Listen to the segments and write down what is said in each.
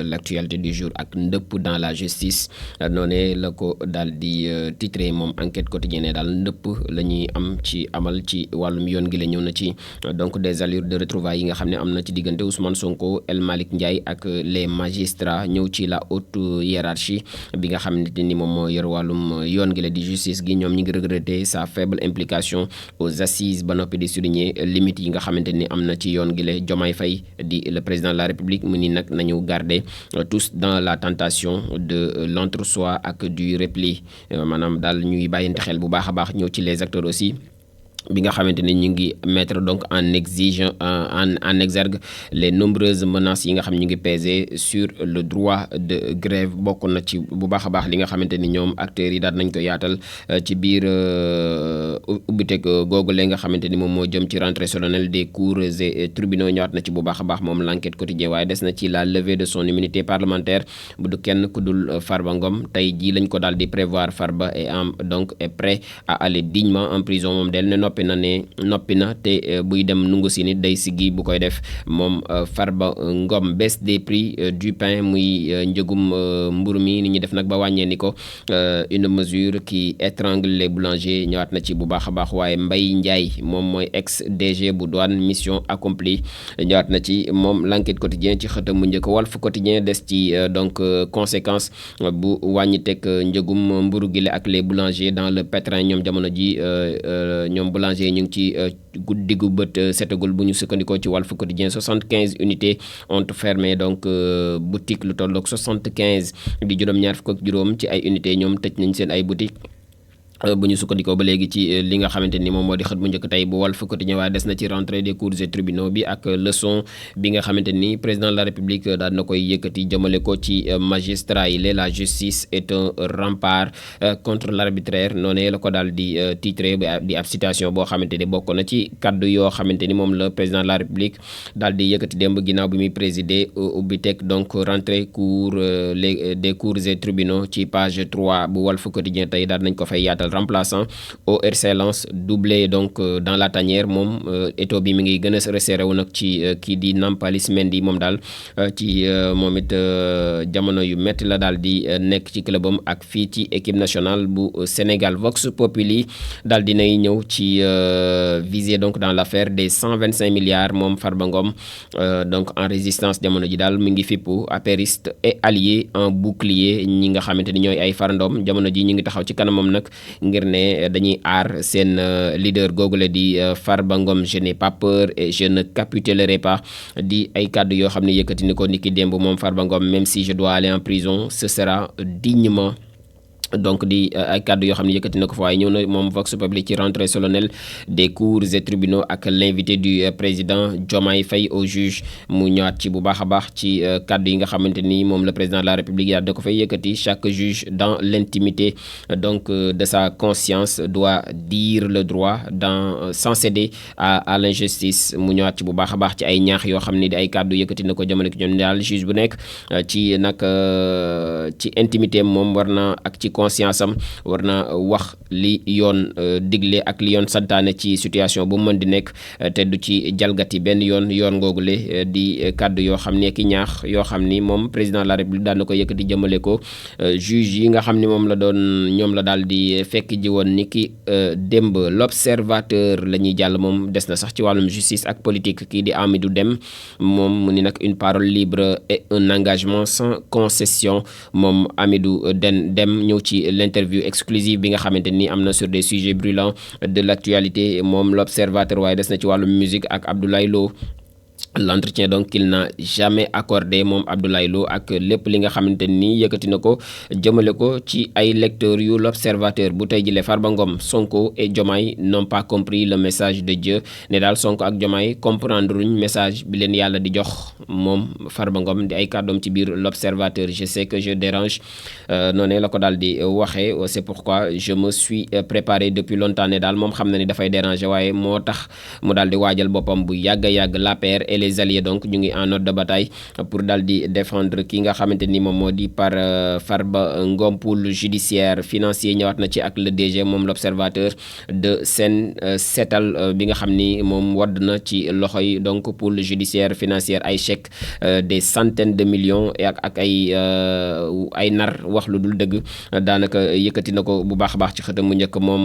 l'actualité du jour ak ndëpp dans la justice noonee la ko daal di titré moom enquête quotidienne daal ndëpp la ñuy am ci amal ci wàllum yoon gi la ñëw na ci donc des allures de retrouvailles yi nga xam ne am na ci diggante Ousmane Sonko El Malick Ndiaye ak les magistrats ñëw ci la haute hiérarchie bi nga xamante ni moom moo yor wàllum yoon gi la di justice gi ñoom ñi ngi regretter sa faible implication aux assises ba noppi di souligner limites yi nga xamante ni am na ci yoon gi la Diomaye Faye di le président de la République mu ni nag nañu garder tous dans la tentation de l'entre-soi ak du repli maanaam daal ñuy bàyyante xel bu baax a baax ñëw ci les acteurs aussi bi nga xamante ni ñu ngi mettre donc en exergue les nombreuses menaces yi nga xam ñu ngi peser sur le droit de grève bokk na ci bu baax a baax li nga xamante ni ñoom acteurs yi daal nañ ko yaatal ci biir ubbiteg googule nga xamante ni moom moo jëm ci rentrée solennelle des cours et tribunaux ñëwaat na ci bu baax a baax moom l'enquête quotidien waaye des na ci la levée de son immunité parlementaire bu du kenn ku dul Farba Ngom tey jii lañ ko daal di prévoir Farba donc est prêt à aller dignement en prison moom del ne noppi na te buy dem nungu si nit day siggi bu koy def moom Farba Ngom baisse des prix du pain muy njëgum mburu mi ni ñu def nag ba wàññee ni ko une mesure qui étrangle les boulangers ñëwaat na ci bu baax a baax waaye Mbaye Ndiaye moom mooy ex DG bu douane mission accomplie ñëwaat na ci moom l'enquête quotidien ci xëtam mu njëkk Walf quotidien des ci donc conséquence bu wàññi teg njëgum mburu gi ak les boulangers dans le pétrin ñoom jamono ji ñoom boulanger ñu ngi ci diggu bët setagul bu ñu sukkandikoo ci Walf Quotidien 75 unités ont fermé donc boutique lu tolloog 75 di juróom-ñaar fukk ak juróom ci ay unités ñoom tëj nañ seen ay boutique bu ñu sukkandikoo ba léegi ci li nga xamante ni moom moo di xët bu njëkk tey bu Walf Quotidien waaye des na ci rentrée des cours et tribunaux bi ak leçon bi nga xamante ni président de la République daal na koy yëkkati jëmale ko ci magistrat yi la justice est un rempart contre l'arbitraire noonu la ko daal di titré di ab citation boo xamante ni bokk na ci kaddu yoo xamante ni moom la président de la République daal di yëkkati démb ginnaaw bi muy présider ubbi teg donc rentrée des cours et tribunaux ci page 3 bu Walf Quotidien tey daal nañ ko fay yaatal remplaçant au RC Lens doublé donc dans la tanière moom étau bi mi ngi gën a resserré wu nag ci kii di Nampalys Mendy moom daal ci moom it jamono yu métti la daal di nekk ci clubam ak fii ci équipe nationale bu Sénégal Vox Populi daal di nay ñëw ci visé donc dans l'affaire des 125 milliards moom Farba Ngom donc en résistance jamono ji daal mi ngi fippu apériste et allié en bouclier ñi nga xamante ni ñooy ay farandoom jamono ji ñu ngi taxaw ci kanamam nag ngir ne dañuy aar seen leader googule di Farba Ngom je n'ai pas peur et je ne capitulerai pas di ay kàddu yoo xam ne yëkkati ni ko niki démb moom Farba Ngom même si je dois aller en prison ce sera dignement donc di ay kàddu yoo xam ne yëkkati na ko fa waaye ñëw na moom Vox Populi ci rentrée solennelle des cours et tribunaux ak l'invité du président Diomaye Faye au juge mu ñëwaat ci bu baax a baax ci kàddu yi nga xamante ni moom le président de la République yaa da ko fay yëkkati chaque juge dans l'intimité donc de sa conscience doit dire le droit sans céder à l'injustice mu ñëwaat ci bu baax a baax ci ay ñaax yoo xam ne di ay kàddu yëkkati na ko jamono ki ñoom daal juge bu nekk ci nag ci intimité moom war na ak ci conscience am war na wax li yoon digle ak li yoon santaane ci situation bu mën di nekk te du ci jalgati benn yoon ngoogule di kàddu yoo xam ne ki ñaax yoo xam ni moom président de la République daan na ko yëkkati jëmale ko juge yi nga xam ni moom la doon ñoom la daal di fekk ji woon ni ki démb l'observateur la ñuy jàll moom des na sax ci wàllum justice ak politique kii di Amidou Dème moom mu ni nag une parole libre et un engagement sans concession moom Amidou Dème ñëw ci l'interview exclusive bi nga xamante ni am na sur des sujets brûlants de l'actualité moom l'observateur waaye des na ci wàllum musique ak Abdoulaye Lo l'entretien donc qu'il n'a jamais accordé moom Abdoulaye Lo ak lépp li nga xamante ni yëkkati na ko jëmale ko ci ay lecteurs yu l'observateur bu tey jile Farba Ngom Sonko et Diomaye n'ont pas compris le message de Dieu ne daal Sonko ak Diomaye comprendre luñ message bi leen yàlla di jox moom Farba Ngom di ay kàddoom ci biir l'observateur je sais que je dérange noonu la ko daal di waxee c'est pourquoi je me suis préparé depuis longtemps ne daal moom xam na ni dafay déranger waaye moo tax mu daal di waajal boppam bu yàgg a yàgg l'APR et les alliés donc ñu ngi en ordre de bataille pour daal di défendre ki nga xamante ni moom moo di par Farba Ngom pôle judiciaire financier ñëwaat na ci ak le DG moom l'observateur de Sen Setal bi nga xam ni moom wadd na ci loxoy donc pôle judiciaire financière ay chèques des centaines de millions ak ay nar wax lu dul dëgg daanaka yëkkati na ko bu baax a baax ci xëtam mu njëkk moom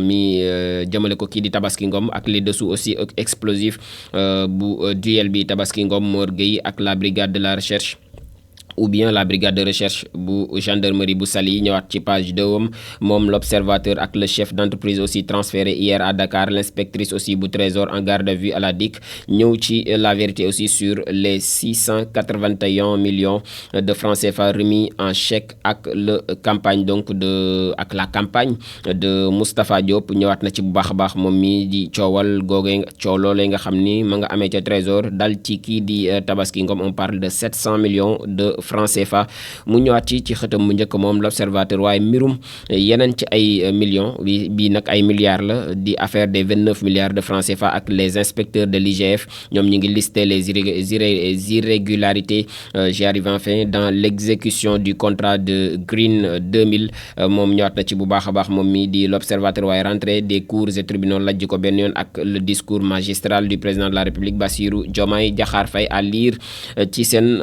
mi jëmale ko kii di Tabaski Ngom ak les dessous aussi explosifs bu duel bi Tabaski Ngom Mor Gueye ak la brigade de la recherche ou bien la brigade de recherche bu gendarmerie bu Saly ñëwaat ci page 2 moom l'observateur ak le chef d'entreprise aussi transféré hier à Dakar l'inspectrice aussi bu Trésor en garde à vue à la DIC ñëw ci la vérité aussi sur les 681 millions de francs CFA remis en chèque ak le campagne donc ak la campagne de Moustapha Diop ñëwaat na ci bu baax a baax moom mi di coowal googee coow loolee nga xam ni ma nga amee ca Trésor dal ci kii di Tabaski Ngom on parle de 700 millions de francs CFA mu ñëwaat ci xëtam mu njëkk moom l'observateur waaye mbirum yeneen ci ay millions bi nag ay milliards la di affaire des 29 milliards de francs CFA ak les inspecteurs de l'IGF ñoom ñu ngi lister les irrégularités j'y arrive enfin dans l'exécution du contrat de Green 2000 moom ñëwaat na ci bu baax a baax moom mi di l'observateur waaye rentrée des cours et tribunaux lajj ko benn yoon ak le discours magistral du président de la République Bassirou Diomaye Diakhar Faye à lire ci seen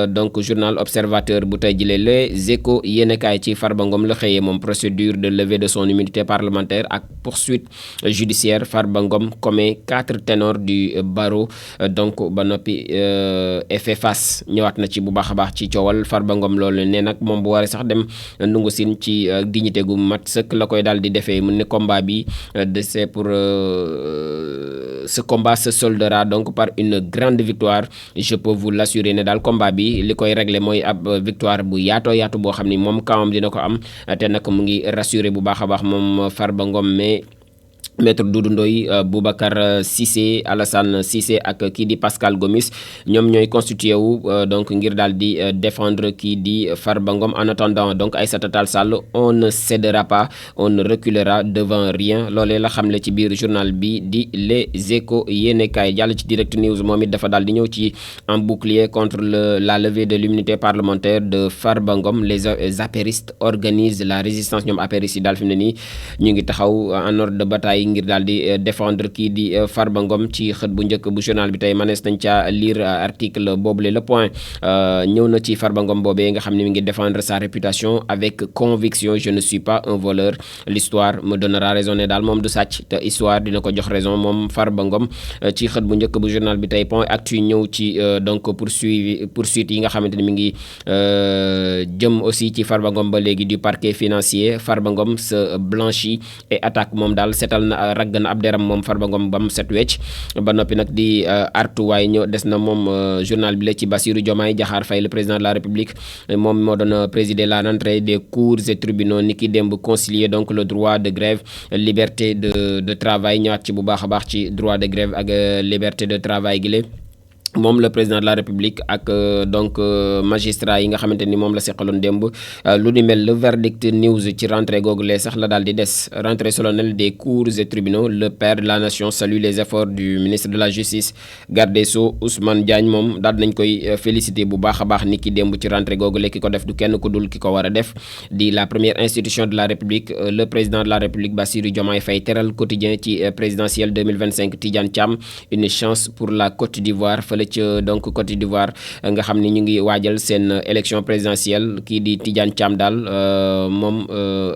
donc journal observateur bu tey jëlee Les Échos yéenekaay ci Farba Ngom la xëyee moom procédure de levée de son immunité parlementaire ak poursuite judiciaire Farba Ngom commet 4 ténors du barreau donc ba noppi effet face ñëwaat na ci bu baax a baax ci coowal Farba Ngom loolu ne nag moom bu waree sax dem ndungu sin ci dignité gu mat sëkk la koy daal di defee mu ne combat bi c'est pour ce combat se soldera donc par une grande victoire je peux vous l'assurer ne daal combat bi li koy régler mooy ab victoire bu yaatu boo xam ni moom kawam dina ko am te nag mu ngi rassurer bu baax a baax moom Farba Ngom mais Maître Doudou Ndoye Boubacar Cissé Alassane Cissé ak kii di Pascal Gomis ñoom ñooy constitué wu donc ngir daal di défendre kii di Farba Ngom en attendant donc Aïssata Tall Sall on ne cédera pas on ne reculera devant rien loolee la xamle ci biir journal bi di Les Échos yéenekaay jàll ci Direct News moom it dafa daal di ñëw ci en bouclier contre la levée de l'immunité parlementaire de Farba Ngom les apéristes organisent la résistance ñoom apéristes yi daal fi mu ne nii ñu ngi taxaw en ordre de bataille ngir daal di défendre kii di Farba Ngom ci xët bu njëkk bu journal bi tey manees nañ ca lire article boobule Le Point ñëw na ci Farba Ngom boobee nga xam ne mi ngi défendre sa réputation avec conviction je ne suis pas un voleur l'histoire me donnera raison ne daal moom du sàcc te histoire dina ko jox raison moom Farba Ngom ci xët bu njëkk bu journal bi tey Point Actu ñëw ci donc poursuite yi nga xamante ni mi ngi jëm aussi ci Farba Ngom ba léegi du parquet financier Farba Ngom se blanchit et attaque moom daal setal na ragg na ab deram moom Farba Ngom bam set wecc ba noppi nag di artu waaye ñëw des na moom journal bi la ci Bassirou Diomaye Diakhar Faye le président de la République moom moo doon présider la rentrée des cours et tribunaux ni ki démb concilier donc le droit de grève liberté de travail ñëwaat ci bu baax a baax ci droit de grève ak liberté de travail gi la moom le président de la République ak donc magistrat yi nga xamante ni moom la seqaloon démb lu ni mel le verdict news ci rentrée googu lee sax la daal di des rentrée solennelle des cours et tribunaux le père de la nation salue les efforts du ministre de la justice garde des sceaux Ousmane Diagne moom daal nañ koy féliciter bu baax a baax ni ki démb ci rentrée googu lee ki ko def du kenn ku dul ki ko war a def di la première institution de la République le président de la République Bassirou Diomaye Faye teral quotidien ci présidentielle 2025 Tidiane Thiam une chance pour la Côte d'Ivoire ci donc Côte d'Ivoire nga xam ni ñu ngi waajal seen élection présidentielle kii di Tidiane Thiam daal moom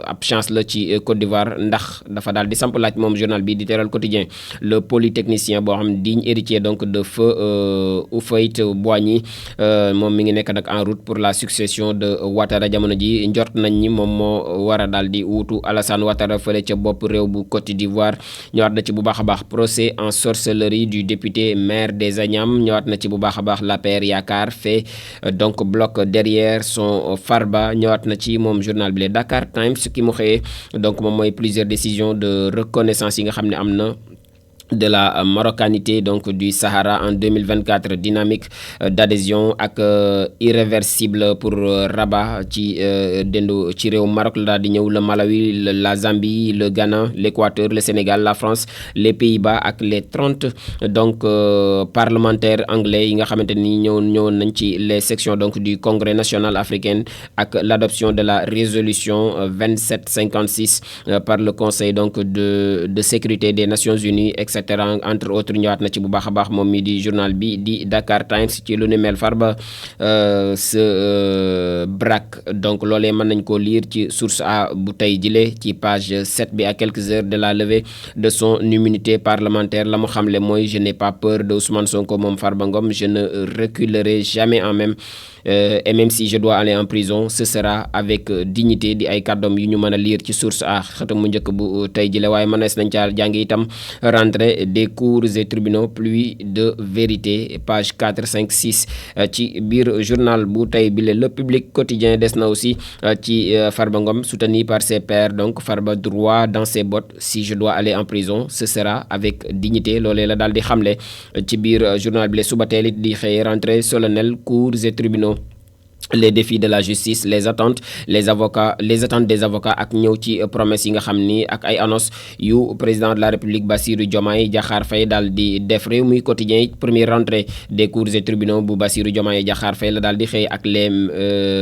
ab chance la ci Côte d'Ivoire ndax dafa daal di samp laaj moom journal bi di teral quotidien le polytechnicien boo xam digne héritier donc de feu Houphouët-Boigny moom mi ngi nekk nag en route pour la succession de Ouattara jamono ji njort nañ ni moom moo war a daal di wuutu Alassane Ouattara fële ca bopp réew bu Côte d'Ivoire ñëwaat na ci bu baax a baax procès en sorcellerie du député maire des Agnam ñëwaat na ci bu baax a baax l'APR Yaakaar fait donc bloc derrière son Farba ñëwaat na ci moom journal bi le Dakar Times ki mu xëyee donc moom mooy plusieurs décisions de reconnaissance yi nga xam ne am na de la marocanité donc du Sahara en 2024, dynamique d'adhésion ak irréversible pour Rabat ci dendu ci réew Maroc la daal di ñëw le Malawi la Zambie le Ghana l'Équateur le Sénégal la France les Pays-Bas ak les 30 donc parlementaires anglais yi nga xamante ni ñëwoon nañ ci les sections donc du Congrès national africain ak l'adoption de la résolution 2756 par le Conseil donc de sécurité des Nations Unies etc. entre autres ñëwaat na ci bu baax a baax moom mi di journal bi di Dakar Times ci lu ni mel Farba se braque donc loolee mën nañ koo lire ci source a bu tey jile ci page 7 bi à quelques heures de la levée de son immunité parlementaire la mu xamle mooy je n'ai pas peur de Ousmane Sonko moom Farba Ngom je ne reculerai jamais et même si je dois aller en prison ce sera avec dignité di ay kàddoom yu ñu mën a lire ci source a xëtam mu njëkk bu tey jile waaye mënees nañ caa jàng itam rentrée des cours et tribunaux pluie de vérité page 4 5 6 ci biir journal bu tey bile le public quotidien des na aussi ci Farba Ngom soutenu par ses pairs donc Farba droit dans ses bottes si je dois aller en prison ce sera avec dignité loolee la daal di xamle ci biir journal bile suba teel it di xëy rentrée solennelle cours et tribunaux les défis de la justice les attentes des avocats ak ñëw ci promesse yi nga xam ni ak ay annonce yu président de la République Bassirou Diomaye Diakhar Faye daal di def réew muy quotidien yi première rentrée des cours et tribunaux bu Bassirou Diomaye Diakhar Faye la daal di xëy ak les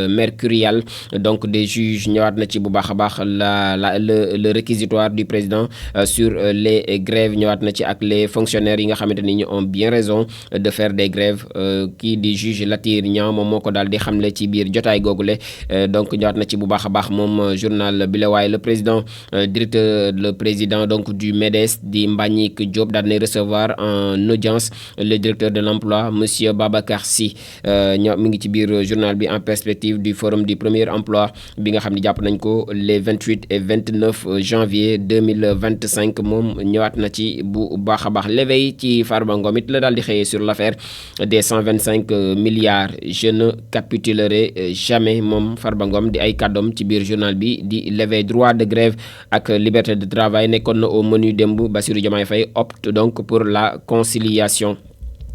mercurial donc des juges ñëwaat na ci bu baax a baax le réquisitoire du président sur les grèves ñëwaat na ci ak les fonctionnaires yi nga xamante ni ñu ont bien raison de faire des grèves kii di juge Latir Niang moom moo ko daal di xamle ci biir jotaay googule donc ñëwaat na ci bu baax a baax moom journal bi la waaye le président donc du MEDES di Mbagnick Diop daal di recevoir en audience le directeur de l'emploi monsieur Babacar Sy mi ngi ci biir journal bi en perspective du forum du premier emploi bi nga xam ne jàpp nañ ko les 28 et 29 janvier 2025 moom ñëwaat na ci bu baax a baax l'éveil ci Farba Ngom it la daal di xëyee sur l'affaire des 125 milliards je ne capitulerai jamais moom Farba Ngom di ay kàddoom ci biir journal bi di l'éveil droit de grève ak liberté de travail nekkoon na au menu démb Bassirou Diomaye Faye opte donc pour la conciliation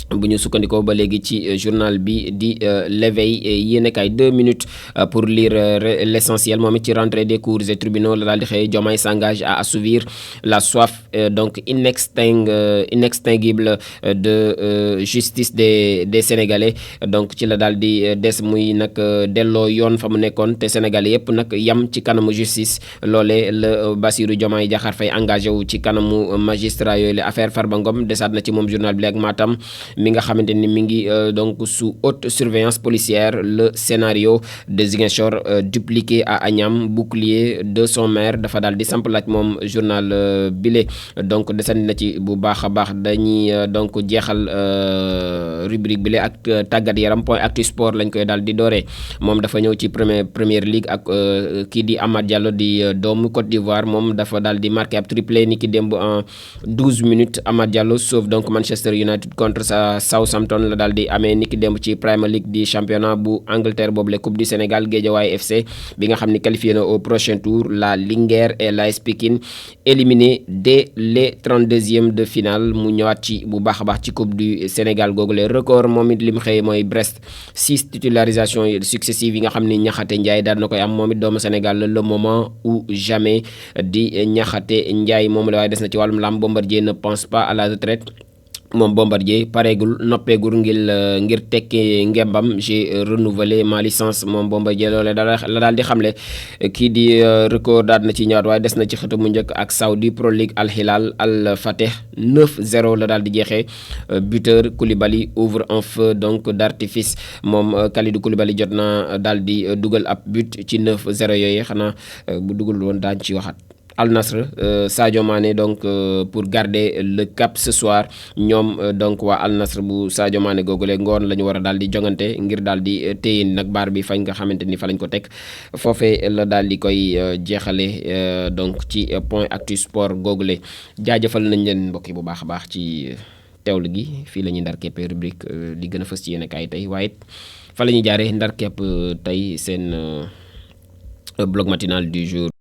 bu ñu sukkandikoo ba léegi ci journal bi di l'éveil yéene kay 2 minutes pour lire l'essentiel moom it ci rentrée des cours et tribunaux la daal di xëy Diomaye s'engage à assouvir la soif donc inextinguible de justice des Sénégalais donc ci la daal di des muy nag delloo yoon fa mu nekkoon te Sénégalais yépp nag yam ci kanamu justice loolee la Bassirou Diomaye Diakhar Faye engagé wu ci kanamu magistrat yooyu la affaire Farba Ngom desaat na ci moom journal bi ak Matam mi nga xamante ni mi ngi donc sous haute surveillance policière le scénario de Ziguinchor dupliqué à Agnam bouclier de son maire dafa daal di samp laaj moom journal bile donc desandi na ci bu baax a baax dañuy donc jeexal rubrique bile ak tàggat yaram point actu sport lañ koy daal di dooree moom dafa ñëw ci première ligue ak kii di Amad Diallo di doomu Côte d'Ivoire moom dafa daal di marqué ab triplé ni ki démb en 12 minutes Amad Diallo sauve donc Manchester United contre Southampton la daal di amee niki démb ci Premier League di championnat bu Angleterre boobu la Coupe du Sénégal Guédiawaye FC bi nga xam ni qualifié na au prochain tour la Linguère et l'AS Pikine éliminé dès les 32e de finale mu ñëwaat ci bu baax a baax ci Coupe du Sénégal googu le record moom it li mu xëy mooy Brest 6 titularisations successives yi nga xam ni Niakhaté Ndiaye daal na koy am moom it doomu Sénégal le moment ou jamais di Niakhaté Ndiaye moom la waaye des na ci wàllum lamb Bombardier ne pense pas à la retraite moom Bombardier pareegul noppeegul ngir tekki ngembam j'ai renouvelé ma licence moom Bombardier loole la daal di xamle kii di record daal na ci ñëwaat waaye des na ci xëtu mu njëkk ak Saudi Pro League Al Hilal Al Fateh 9-0 la daal di jeexee buteur Koulibaly ouvre un feu donc d'artifice moom Kalidou Koulibaly jot na daal di dugal ab but ci 9-0 yooyu xanaa bu dugal woon daañ ci waxaat Al Nassr Sadio Mané donc pour garder le cap ce soir ñoom donc waa Al Nassr bu Sadio Mané googule ngoon la ñu war a daal di jongante ngir daal di téye nag baar bi fañ nga xamante ni fa lañ ko teg foofee la daal di koy jeexale donc ci point actu sport googule jaajëfal nañ leen mbokk yi bu baax a baax ci teewlu gi fii la ñuy ndar keppe rubrique li gën a fës ci yéen kaay tey waaye fa la ñuy jaaree ndar kepp tey seen blog matinal du jour.